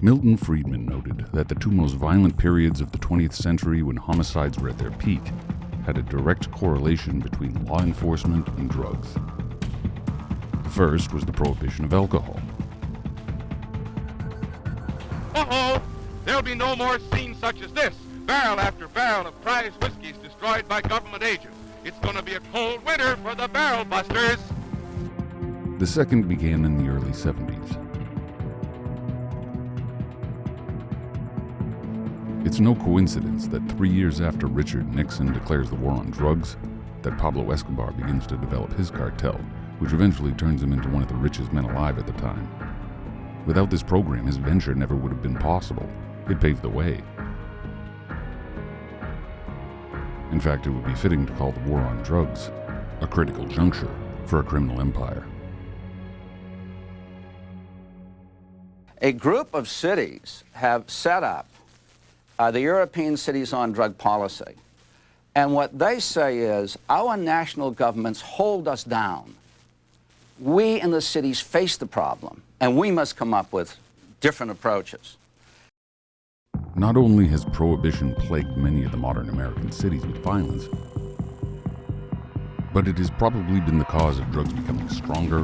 Milton Friedman noted that the two most violent periods of the 20th century, when homicides were at their peak, had a direct correlation between law enforcement and drugs. The first was the prohibition of alcohol. Uh-oh! There'll be no more scenes such as this. Barrel after barrel of prize whiskeys destroyed by government agents. It's going to be a cold winter for the barrel busters. The second began in the early 70s. It's no coincidence that 3 years after Richard Nixon declares the war on drugs, that Pablo Escobar begins to develop his cartel, which eventually turns him into one of the richest men alive at the time. Without this program, his venture never would have been possible. It paved the way. In fact, it would be fitting to call the war on drugs a critical juncture for a criminal empire. A group of cities have set up the European Cities on Drug Policy. And what they say is, our national governments hold us down. We in the cities face the problem, and we must come up with different approaches. Not only has prohibition plagued many of the modern American cities with violence, but it has probably been the cause of drugs becoming stronger,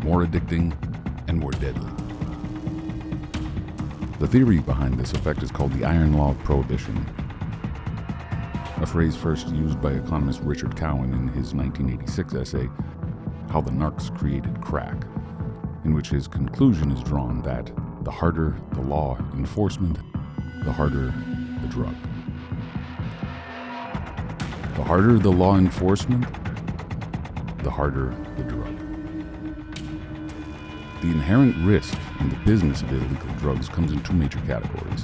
more addicting, and more deadly. The theory behind this effect is called the iron law of prohibition, a phrase first used by economist Richard Cowan in his 1986 essay, How the Narcs Created Crack, in which his conclusion is drawn that the harder the law enforcement, the harder the drug. The harder the law enforcement, the harder the drug. The inherent risk in the business of illegal drugs comes in two major categories: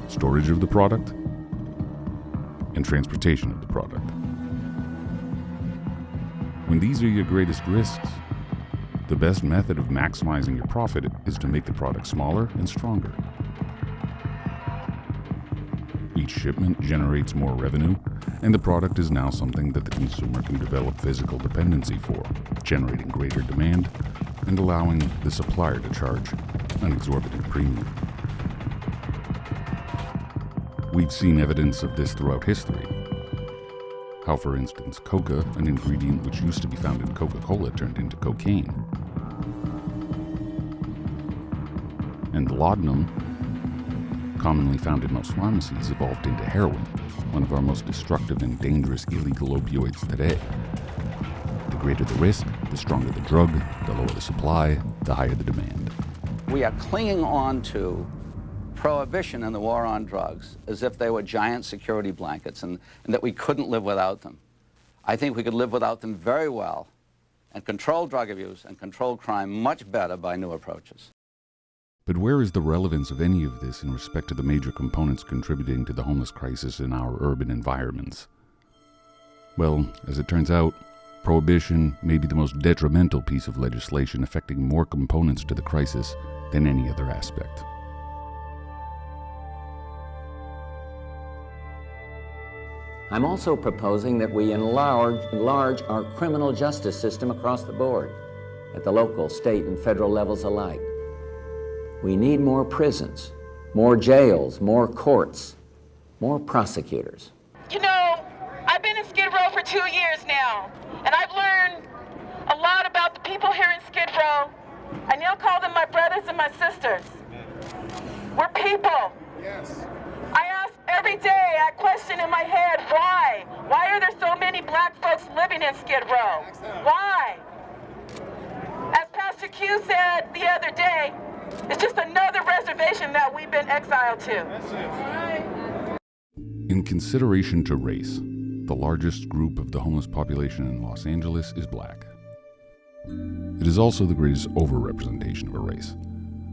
storage of the product and transportation of the product. When these are your greatest risks, the best method of maximizing your profit is to make the product smaller and stronger. Each shipment generates more revenue, and the product is now something that the consumer can develop physical dependency for, generating greater demand and allowing the supplier to charge an exorbitant premium. We've seen evidence of this throughout history. How, for instance, coca, an ingredient which used to be found in Coca-Cola, turned into cocaine. And laudanum, commonly found in most pharmacies, evolved into heroin, one of our most destructive and dangerous illegal opioids today. The greater the risk, the stronger the drug, the lower the supply, the higher the demand. We are clinging on to prohibition and the war on drugs as if they were giant security blankets and that we couldn't live without them. I think we could live without them very well and control drug abuse and control crime much better by new approaches. But where is the relevance of any of this in respect to the major components contributing to the homeless crisis in our urban environments? Well, as it turns out, prohibition may be the most detrimental piece of legislation affecting more components to the crisis than any other aspect. I'm also proposing that we enlarge our criminal justice system across the board, at the local, state, and federal levels alike. We need more prisons, more jails, more courts, more prosecutors. You know, I've been in Skid Row for 2 years now, and I've learned a lot about the people here in Skid Row. I now call them my brothers and my sisters. We're people. Yes. I ask every day, I question in my head, why? Why are there so many black folks living in Skid Row? Why? As Pastor Q said the other day, it's just another reservation that we've been exiled to. In consideration to race, the largest group of the homeless population in Los Angeles is black. It is also the greatest overrepresentation of a race.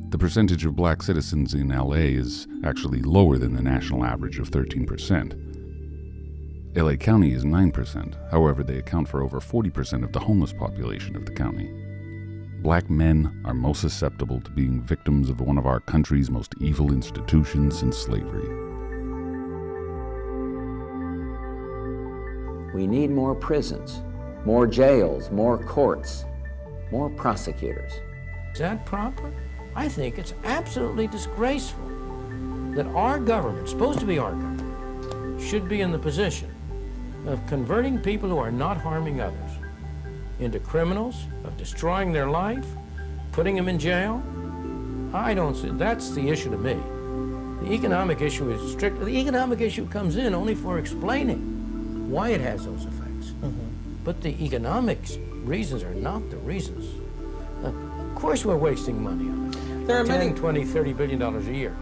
The percentage of black citizens in LA is actually lower than the national average of 13%. LA County is 9%, however they account for over 40% of the homeless population of the county. Black men are most susceptible to being victims of one of our country's most evil institutions since slavery. We need more prisons, more jails, more courts, more prosecutors. Is that proper? I think it's absolutely disgraceful that our government, supposed to be our government, should be in the position of converting people who are not harming others into criminals, of destroying their life, putting them in jail. I don't see, that's the issue to me. The economic issue is strict. The economic issue comes in only for explaining why it has those effects. But the economic reasons are not the reasons. Of course we're wasting money on it. There are 10, 20, $30 billion a year.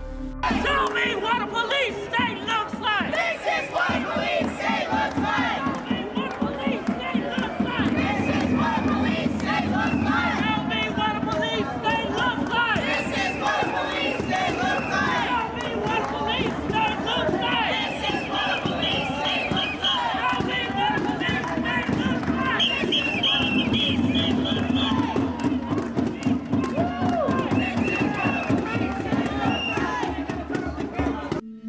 Show me what a police state looks like! This is what a police state looks like! Show me what a police state looks like! This is what a police state looks like! Show me what a police state looks like! This is what a police state looks like! Show me what a police state looks like! This is what a police state looks like! Show me what a police state looks like! This is what a police state looks like!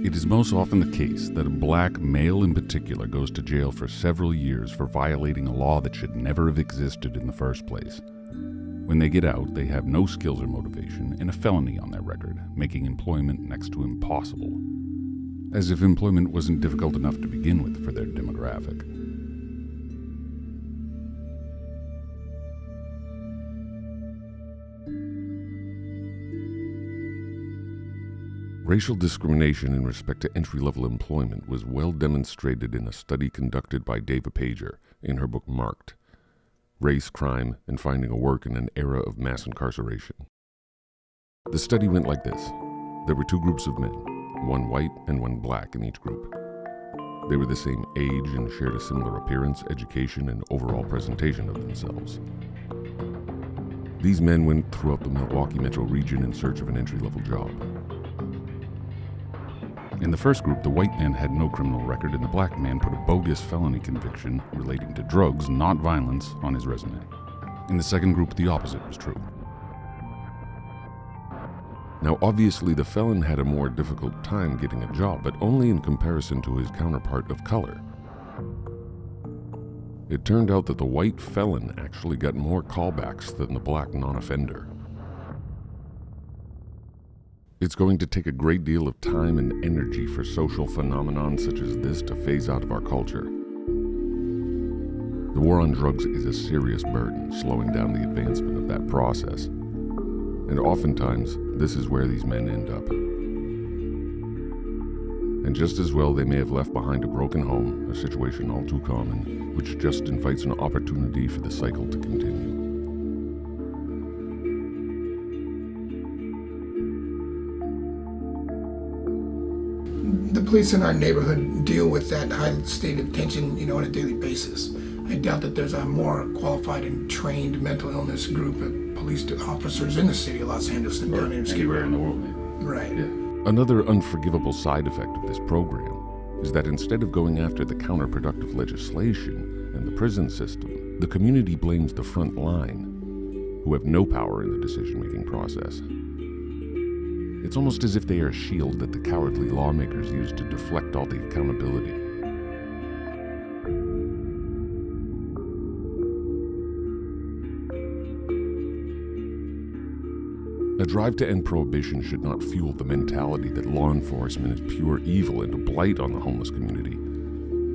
It is most often the case that a black male in particular goes to jail for several years for violating a law that should never have existed in the first place. When they get out, they have no skills or motivation and a felony on their record, making employment next to impossible. As if employment wasn't difficult enough to begin with for their demographic. Racial discrimination in respect to entry-level employment was well demonstrated in a study conducted by Dava Pager in her book Marked: Race, Crime, and Finding a Work in an Era of Mass Incarceration. The study went like this. There were two groups of men, one white and one black in each group. They were the same age and shared a similar appearance, education, and overall presentation of themselves. These men went throughout the Milwaukee metro region in search of an entry-level job. In the first group, the white man had no criminal record and the black man put a bogus felony conviction relating to drugs, not violence, on his resume. In the second group, the opposite was true. Now, obviously, the felon had a more difficult time getting a job, but only in comparison to his counterpart of color. It turned out that the white felon actually got more callbacks than the black non-offender. It's going to take a great deal of time and energy for social phenomenon such as this to phase out of our culture. The war on drugs is a serious burden, slowing down the advancement of that process. And oftentimes, this is where these men end up. And just as well, they may have left behind a broken home, a situation all too common, which just invites an opportunity for the cycle to continue. The police in our neighborhood deal with that high state of tension, on a daily basis. I doubt that there's a more qualified and trained mental illness group of police officers in the city of Los Angeles than down here in Skid Row. Anywhere in the world, maybe. Right. Yeah. Another unforgivable side effect of this program is that instead of going after the counterproductive legislation and the prison system, the community blames the front line, who have no power in the decision-making process. It's almost as if they are a shield that the cowardly lawmakers use to deflect all the accountability. A drive to end prohibition should not fuel the mentality that law enforcement is pure evil and a blight on the homeless community.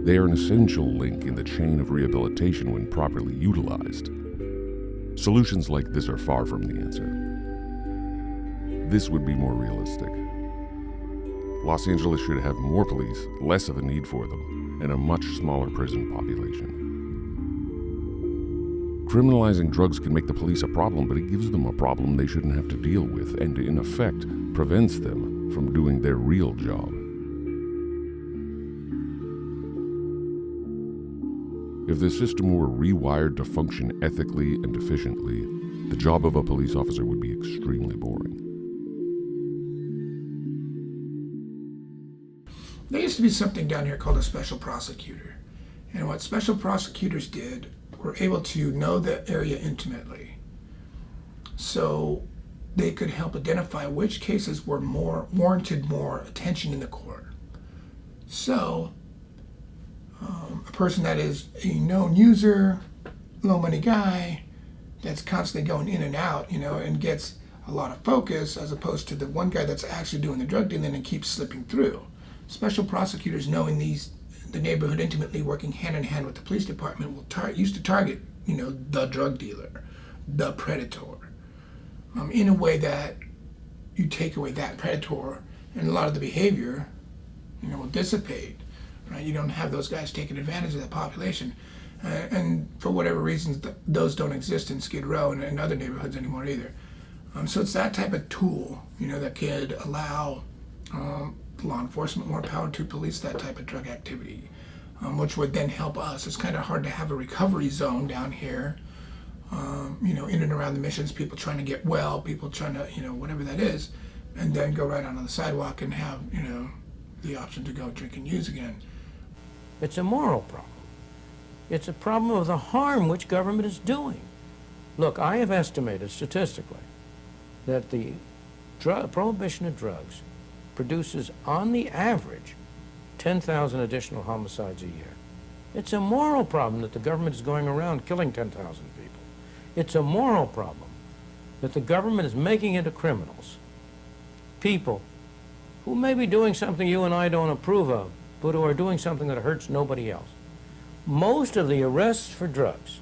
They are an essential link in the chain of rehabilitation when properly utilized. Solutions like this are far from the answer. This would be more realistic. Los Angeles should have more police, less of a need for them, and a much smaller prison population. Criminalizing drugs can make the police a problem, but it gives them a problem they shouldn't have to deal with, and in effect, prevents them from doing their real job. If the system were rewired to function ethically and efficiently, the job of a police officer would be extremely boring. There used to be something down here called a special prosecutor. And what special prosecutors did were able to know the area intimately. So they could help identify which cases were warranted more attention in the court. So a person that is a known user, low money guy, that's constantly going in and out, and gets a lot of focus, as opposed to the one guy that's actually doing the drug dealing and keeps slipping through. Special prosecutors, knowing the neighborhood intimately, working hand in hand with the police department, used to target, the drug dealer, the predator, in a way that you take away that predator, and a lot of the behavior, will dissipate. Right? You don't have those guys taking advantage of the population, and for whatever reasons, those don't exist in Skid Row and in other neighborhoods anymore either. So it's that type of tool, that could allow law enforcement more power to police that type of drug activity, which would then help us. It's kind of hard to have a recovery zone down here, in and around the missions, people trying to get well, people trying to, whatever that is, and then go right onto the sidewalk and have, the option to go drink and use again. It's a moral problem. It's a problem of the harm which government is doing. Look, I have estimated statistically that the prohibition of drugs produces, on the average, 10,000 additional homicides a year. It's a moral problem that the government is going around killing 10,000 people. It's a moral problem that the government is making into criminals people who may be doing something you and I don't approve of, but who are doing something that hurts nobody else. Most of the arrests for drugs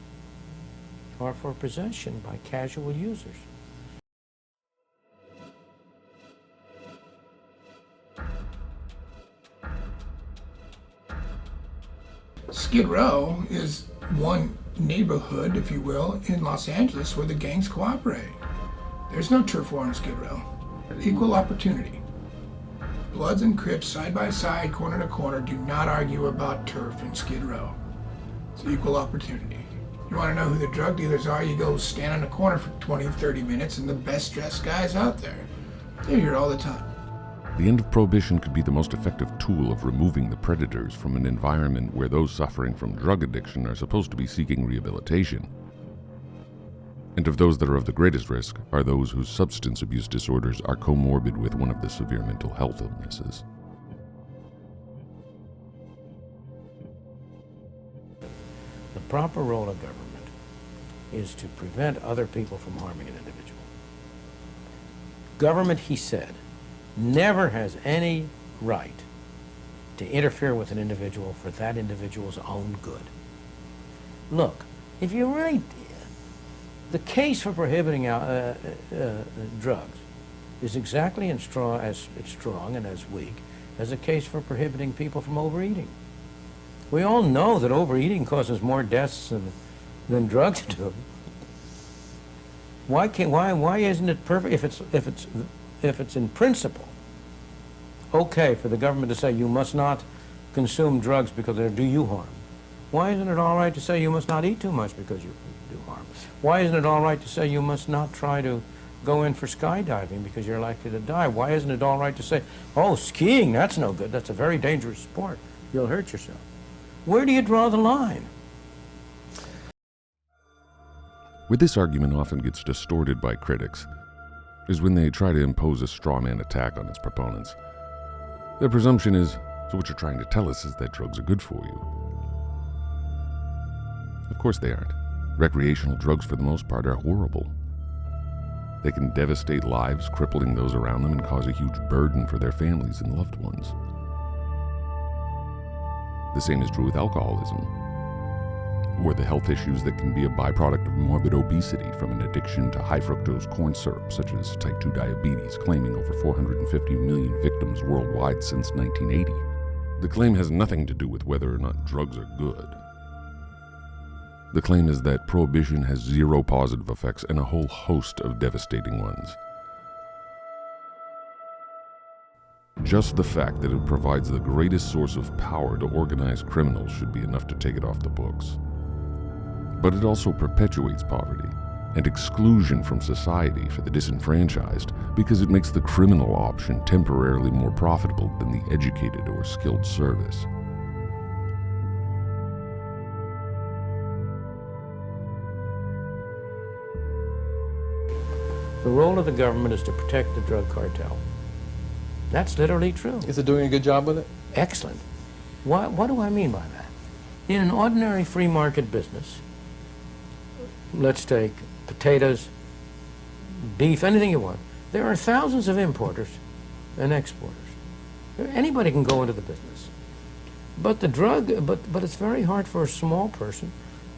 are for possession by casual users. Skid Row is one neighborhood, if you will, in Los Angeles where the gangs cooperate. There's no turf war in Skid Row. Equal opportunity. Bloods and Crips, side by side, corner to corner, do not argue about turf in Skid Row. It's equal opportunity. You want to know who the drug dealers are, you go stand on the corner for 20, 30 minutes and the best dressed guys out there. They're here all the time. The end of prohibition could be the most effective tool of removing the predators from an environment where those suffering from drug addiction are supposed to be seeking rehabilitation. And of those that are of the greatest risk are those whose substance abuse disorders are comorbid with one of the severe mental health illnesses. The proper role of government is to prevent other people from harming an individual. Government, he said, never has any right to interfere with an individual for that individual's own good. Look, if you really, the case for prohibiting drugs is exactly as strong and as weak as a case for prohibiting people from overeating. We all know that overeating causes more deaths than drugs do. Why isn't it perfect if it's in principle okay for the government to say you must not consume drugs because they do you harm? Why isn't it all right to say you must not eat too much because you do harm? Why isn't it all right to say you must not try to go in for skydiving because you're likely to die? Why isn't it all right to say, oh, skiing, that's no good, that's a very dangerous sport, you'll hurt yourself? Where do you draw the line? Where this argument often gets distorted by critics is when they try to impose a straw man attack on its proponents. Their presumption is, so what you're trying to tell us is that drugs are good for you. Of course they aren't. Recreational drugs, for the most part, are horrible. They can devastate lives, crippling those around them, and cause a huge burden for their families and loved ones. The same is true with alcoholism, or the health issues that can be a byproduct of morbid obesity from an addiction to high fructose corn syrup, such as type 2 diabetes, claiming over 450 million victims worldwide since 1980. The claim has nothing to do with whether or not drugs are good. The claim is that prohibition has zero positive effects and a whole host of devastating ones. Just the fact that it provides the greatest source of power to organized criminals should be enough to take it off the books. But it also perpetuates poverty and exclusion from society for the disenfranchised because it makes the criminal option temporarily more profitable than the educated or skilled service. The role of the government is to protect the drug cartel. That's literally true. Is it doing a good job with it? Excellent. What do I mean by that? In an ordinary free market business, let's take potatoes, beef, anything you want. There are thousands of importers and exporters. Anybody can go into the business. But it's very hard for a small person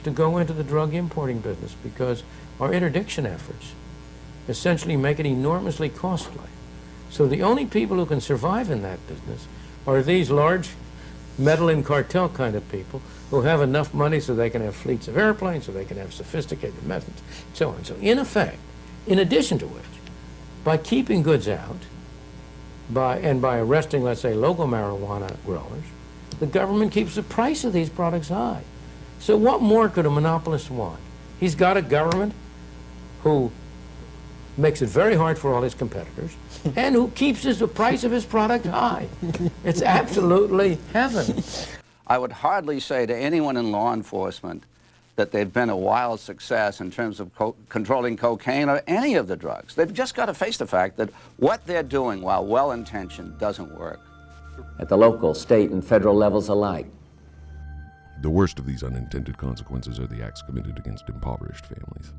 to go into the drug importing business because our interdiction efforts essentially make it enormously costly. So the only people who can survive in that business are these large meddling cartel kind of people who have enough money so they can have fleets of airplanes, so they can have sophisticated methods, so on. So in effect, in addition to which, by keeping goods out, by arresting, let's say, local marijuana growers, the government keeps the price of these products high. So what more could a monopolist want? He's got a government who makes it very hard for all his competitors and who keeps the price of his product high. It's absolutely heaven. I would hardly say to anyone in law enforcement that they've been a wild success in terms of controlling cocaine or any of the drugs. They've just got to face the fact that what they're doing, while well-intentioned, doesn't work. At the local, state, and federal levels alike. The worst of these unintended consequences are the acts committed against impoverished families.